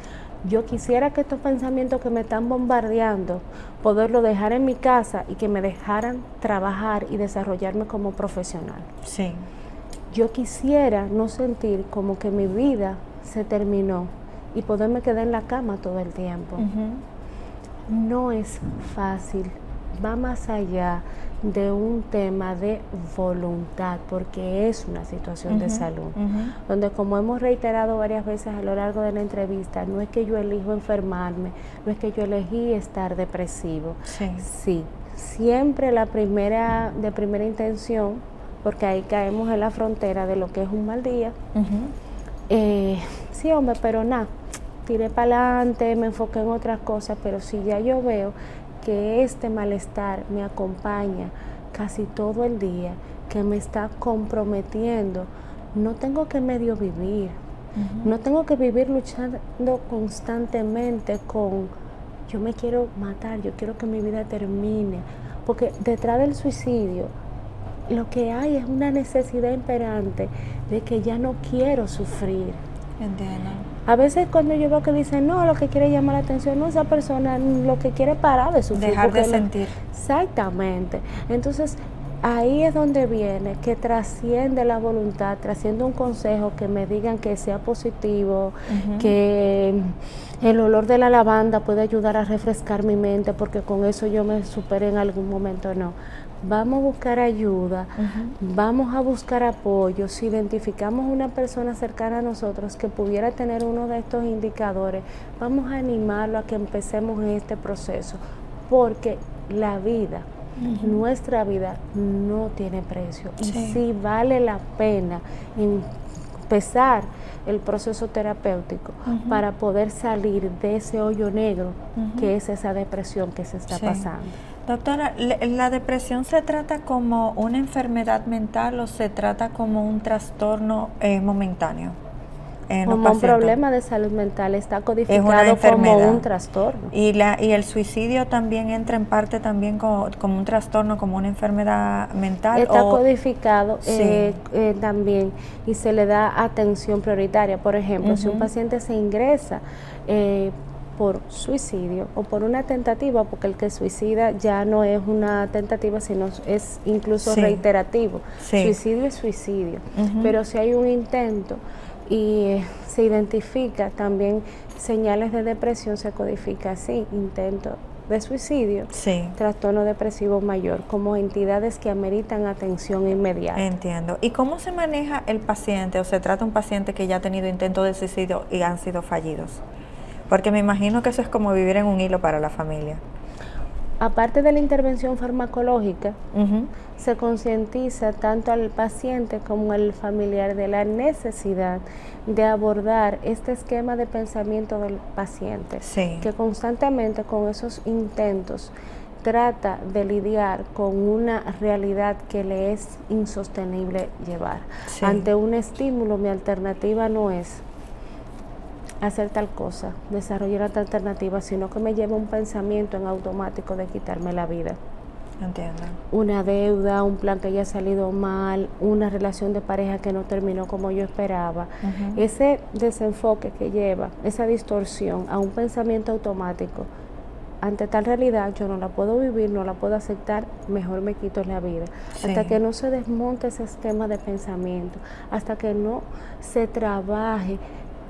Yo quisiera que estos pensamientos que me están bombardeando, poderlo dejar en mi casa y que me dejaran trabajar y desarrollarme como profesional. Sí. Yo quisiera no sentir como que mi vida se terminó y poderme quedar en la cama todo el tiempo. No es fácil, va más allá de un tema de voluntad, porque es una situación de salud, donde, como hemos reiterado varias veces a lo largo de la entrevista, no es que yo elijo enfermarme, no es que yo elegí estar depresivo. Sí, siempre de primera intención, porque ahí caemos en la frontera de lo que es un mal día. Sí, hombre, pero nada, tiré para adelante, me enfoqué en otras cosas, pero si ya yo veo que este malestar me acompaña casi todo el día, que me está comprometiendo, no tengo que medio vivir, no tengo que vivir luchando constantemente con yo me quiero matar, yo quiero que mi vida termine, porque detrás del suicidio lo que hay es una necesidad imperante de que ya no quiero sufrir. Entiendo. A veces cuando yo veo que dicen, no, lo que quiere llamar la atención, no, esa persona lo que quiere parar de sufrir. Dejar de sentir. Exactamente. Entonces, ahí es donde viene, que trasciende la voluntad, trasciende un consejo, que me digan que sea positivo, que el olor de la lavanda puede ayudar a refrescar mi mente, porque con eso yo me superé en algún momento. No. Vamos a buscar ayuda, vamos a buscar apoyo. Si identificamos una persona cercana a nosotros que pudiera tener uno de estos indicadores, vamos a animarlo a que empecemos en este proceso, porque la vida, nuestra vida no tiene precio. Y sí vale la pena empezar el proceso terapéutico para poder salir de ese hoyo negro que es esa depresión que se está pasando. Doctora, ¿la depresión se trata como una enfermedad mental o se trata como un trastorno momentáneo? Como un problema de salud mental, está codificado como un trastorno. ¿Y el suicidio también entra en parte también como un trastorno, como una enfermedad mental? Está codificado también, y se le da atención prioritaria. Por ejemplo, si un paciente se ingresa por suicidio o por una tentativa, porque el que suicida ya no es una tentativa, sino es incluso reiterativo. Suicidio es suicidio, pero si hay un intento y se identifica también señales de depresión, se codifica así: intento de suicidio, trastorno depresivo mayor, como entidades que ameritan atención inmediata. Entiendo. ¿Y cómo se maneja el paciente, o se trata un paciente que ya ha tenido intentos de suicidio y han sido fallidos? Porque me imagino que eso es como vivir en un hilo para la familia. Aparte de la intervención farmacológica, se concientiza tanto al paciente como al familiar de la necesidad de abordar este esquema de pensamiento del paciente, que constantemente con esos intentos trata de lidiar con una realidad que le es insostenible llevar. Ante un estímulo, mi alternativa no es hacer tal cosa, desarrollar otra alternativa, sino que me lleva un pensamiento en automático de quitarme la vida. Entiendo. Una deuda, un plan que haya salido mal, una relación de pareja que no terminó como yo esperaba. Ese desenfoque que lleva, esa distorsión a un pensamiento automático, ante tal realidad yo no la puedo vivir, no la puedo aceptar, mejor me quito la vida. Sí. Hasta que no se desmonte ese esquema de pensamiento, hasta que no se trabaje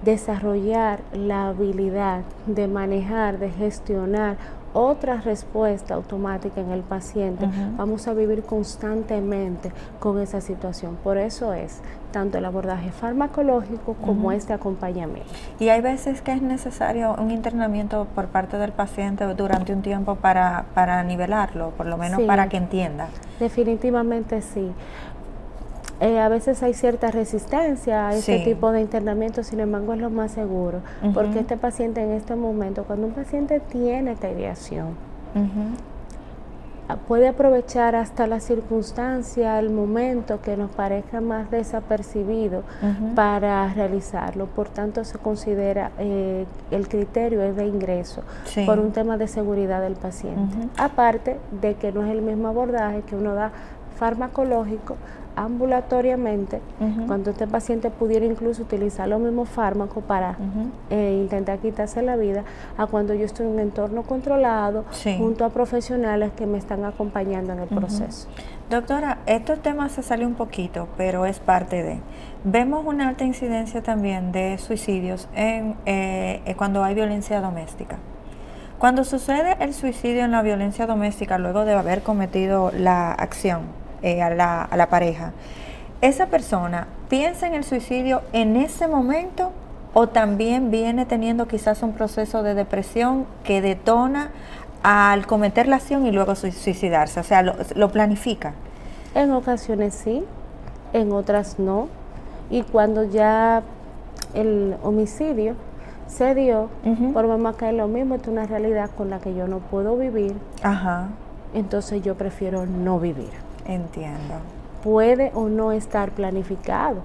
desarrollar la habilidad de manejar, de gestionar otra respuesta automática en el paciente, vamos a vivir constantemente con esa situación. Por eso es tanto el abordaje farmacológico como este acompañamiento. Y hay veces que es necesario un internamiento por parte del paciente durante un tiempo para nivelarlo, por lo menos Sí, para que entienda. Definitivamente sí. A veces hay cierta resistencia a este tipo de internamiento, sin embargo es lo más seguro, porque este paciente en este momento, cuando un paciente tiene esta ideación, puede aprovechar hasta la circunstancia, el momento que nos parezca más desapercibido para realizarlo. Por tanto, se considera el criterio es de ingreso por un tema de seguridad del paciente. Aparte de que no es el mismo abordaje que uno da farmacológico ambulatoriamente, cuando este paciente pudiera incluso utilizar los mismos fármacos para intentar quitarse la vida, a cuando yo estoy en un entorno controlado, junto a profesionales que me están acompañando en el proceso. Doctora, este tema se salió un poquito, pero es parte de... Vemos una alta incidencia también de suicidios cuando hay violencia doméstica. Cuando sucede el suicidio en la violencia doméstica, luego de haber cometido la acción, a la pareja, ¿esa persona piensa en el suicidio en ese momento o también viene teniendo quizás un proceso de depresión que detona al cometer la acción y luego suicidarse? O sea, lo planifica. En ocasiones sí, en otras no. Y cuando ya el homicidio se dio, por más que es lo mismo, es una realidad con la que yo no puedo vivir, entonces yo prefiero no vivir. Entiendo. Puede o no estar planificado.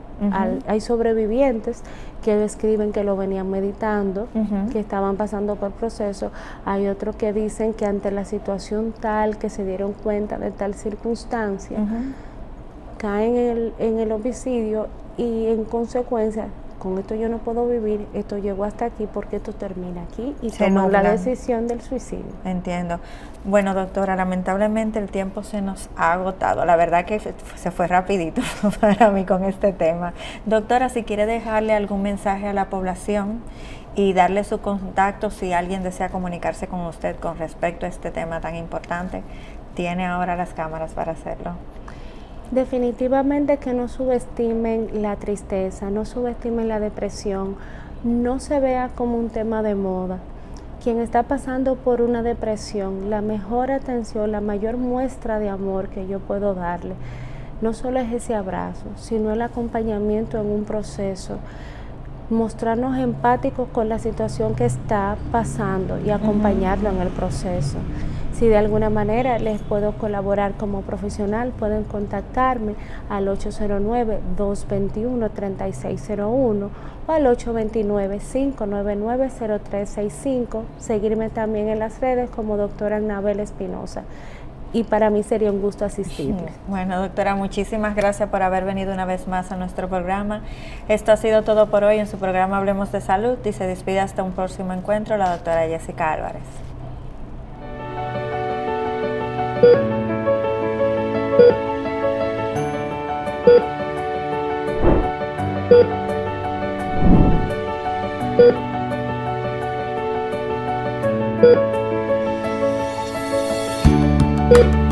Hay sobrevivientes que describen que lo venían meditando, que estaban pasando por proceso. Hay otros que dicen que ante la situación tal, que se dieron cuenta de tal circunstancia, caen en el homicidio y en consecuencia, con esto yo no puedo vivir, esto llegó hasta aquí porque esto termina aquí, y toman la decisión del suicidio. Entiendo. Bueno, doctora, lamentablemente el tiempo se nos ha agotado. La verdad que se fue rapidito para mí con este tema. Doctora, si quiere dejarle algún mensaje a la población y darle su contacto si alguien desea comunicarse con usted con respecto a este tema tan importante, tiene ahora las cámaras para hacerlo. Definitivamente que no subestimen la tristeza, no subestimen la depresión, no se vea como un tema de moda. Quien está pasando por una depresión, la mejor atención, la mayor muestra de amor que yo puedo darle, no solo es ese abrazo, sino el acompañamiento en un proceso, mostrarnos empáticos con la situación que está pasando y acompañarlo en el proceso. Si de alguna manera les puedo colaborar como profesional, pueden contactarme al 809-221-3601 o al 829-599-0365. Seguirme también en las redes como doctora Anabel Espinosa. Y para mí sería un gusto asistirles. Bueno, doctora, muchísimas gracias por haber venido una vez más a nuestro programa. Esto ha sido todo por hoy en su programa Hablemos de Salud, y se despide hasta un próximo encuentro la doctora Jessica Álvarez. Thank you.